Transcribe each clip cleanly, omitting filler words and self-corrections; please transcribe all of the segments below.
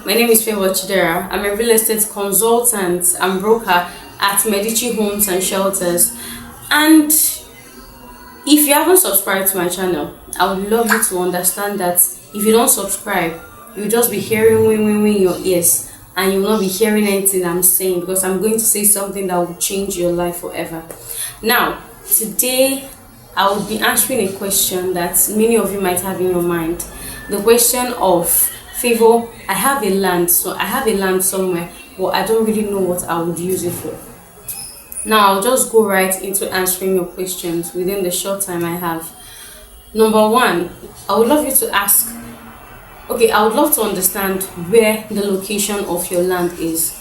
My name is Favor Chidera. I'm a real estate consultant and broker at Medici Homes and Shelters. And if you haven't subscribed to my channel, I would love you to understand that if you don't subscribe, you'll just be hearing wing in your ears, and you will not be hearing anything I'm saying, because I'm going to say something that will change your life forever. Now, today I will be answering a question that many of you might have in your mind. The question of, Favor, I have a land somewhere, but I don't really know what I would use it for. Now, I'll just go right into answering your questions within the short time I have. Number one, I would love you to ask, I would love to understand where the location of your land is.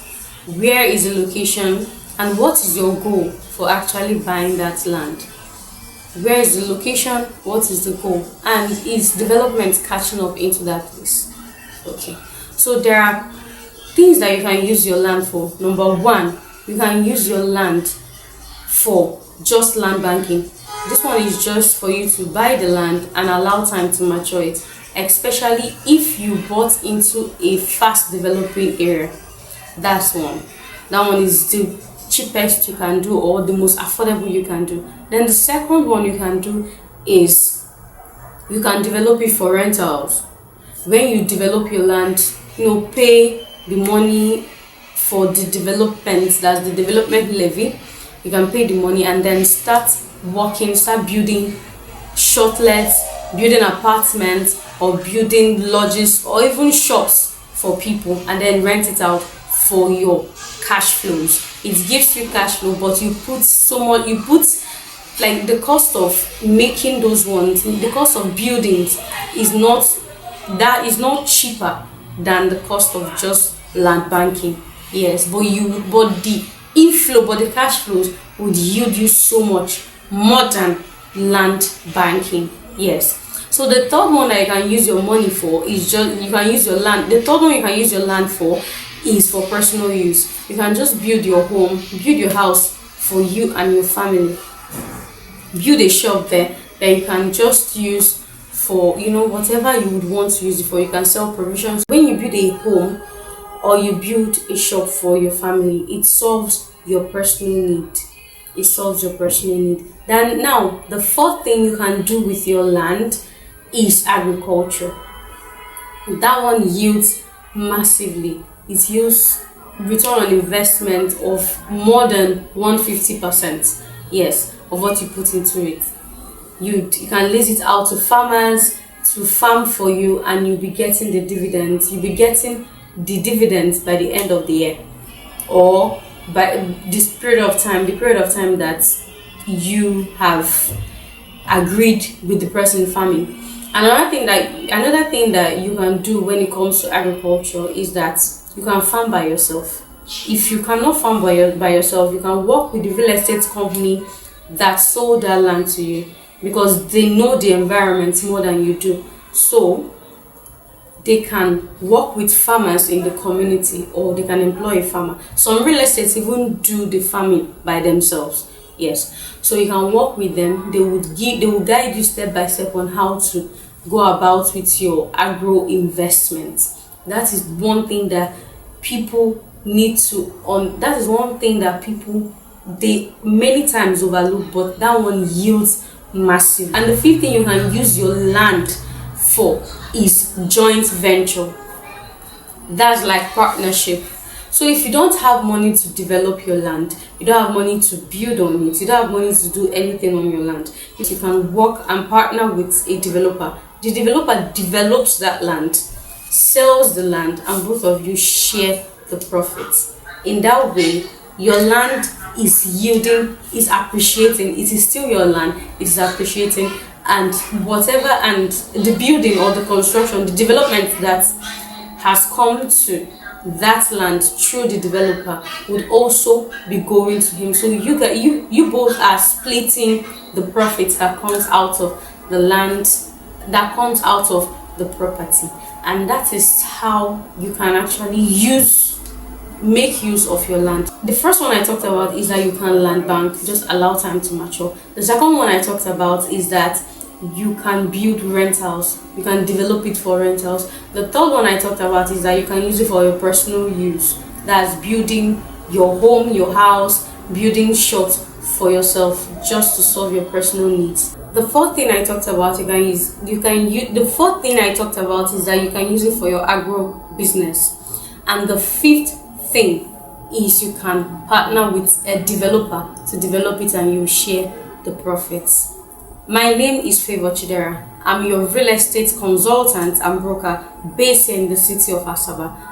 Where is the location, and what is your goal for actually buying that land? Where is the location? What is the goal? And is development catching up into that place? Okay, so there are things that you can use your land for. Number one, you can use your land for just land banking. This one is just for you to buy the land and allow time to mature it, especially if you bought into a fast developing area. That's one. That one is the cheapest you can do, or the most affordable you can do. Then the second one you can do is you can develop it for rentals. When you develop your land, pay the money for the development, that's the development levy. You can pay the money and then start building shortlets, building apartments, or building lodges, or even shops for people, and then rent it out for your cash flows. It gives you cash flow, but you put like the cost of making those ones, the cost of buildings is not cheaper than the cost of just land banking. Yes, but the cash flows would yield you so much more than land banking. Yes. So the third one that you can use your money for is you can use your land. The third one you can use your land for is for personal use. You can just build your home, build your house for you and your family. Build a shop there that you can just use for whatever you would want to use it for. You can sell provisions. When you build a home or you build a shop for your family, it solves your personal need. Then now, the fourth thing you can do with your land is agriculture. That one yields massively. It yields return on investment of more than 150%. Yes, of what you put into it. You can lease it out to farmers to farm for you, and you'll be getting the dividends. You'll be getting the dividends by the end of the year, or by the period of time that you have agreed with the person farming. Another thing that you can do when it comes to agriculture is that you can farm by yourself. If you cannot farm by yourself, you can work with the real estate company that sold that land to you, because they know the environment more than you do. So they can work with farmers in the community, or they can employ a farmer. Some real estates even do the farming by themselves. Yes, so you can work with them. They will guide you step by step on how to go about with your agro investment. That is one thing that people they many times overlook, but that one yields massive. And the fifth thing you can use your land for is joint venture. That's like partnership. So if you don't have money to develop your land, you don't have money to build on it, you don't have money to do anything on your land, you can work and partner with a developer. The developer develops that land, sells the land, and both of you share the profits. In that way, your land is appreciating. It is still your land, it is appreciating, and the building or the construction, the development that has come to that land through the developer would also be going to him. So you both are splitting the profits that comes out of the land, that comes out of the property. And that is how you can actually make use of your land. The first one I talked about is that you can land bank, just allow time to mature. The second one I talked about is that you can build rentals, you can develop it for rentals. The third one I talked about is that you can use it for your personal use. That's building your home, your house, building shops for yourself just to solve your personal needs. The fourth thing I talked about is that you can use it for your agro business. And the fifth thing is you can partner with a developer to develop it and you share the profits. My name is Favor Chidera. I'm your real estate consultant and broker based in the city of Asaba.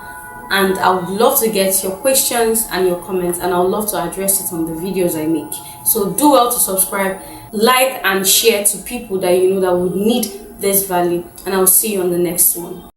And I would love to get your questions and your comments, and I would love to address it on the videos I make. So do well to subscribe, like and share to people that you know that would need this value, and I'll see you on the next one.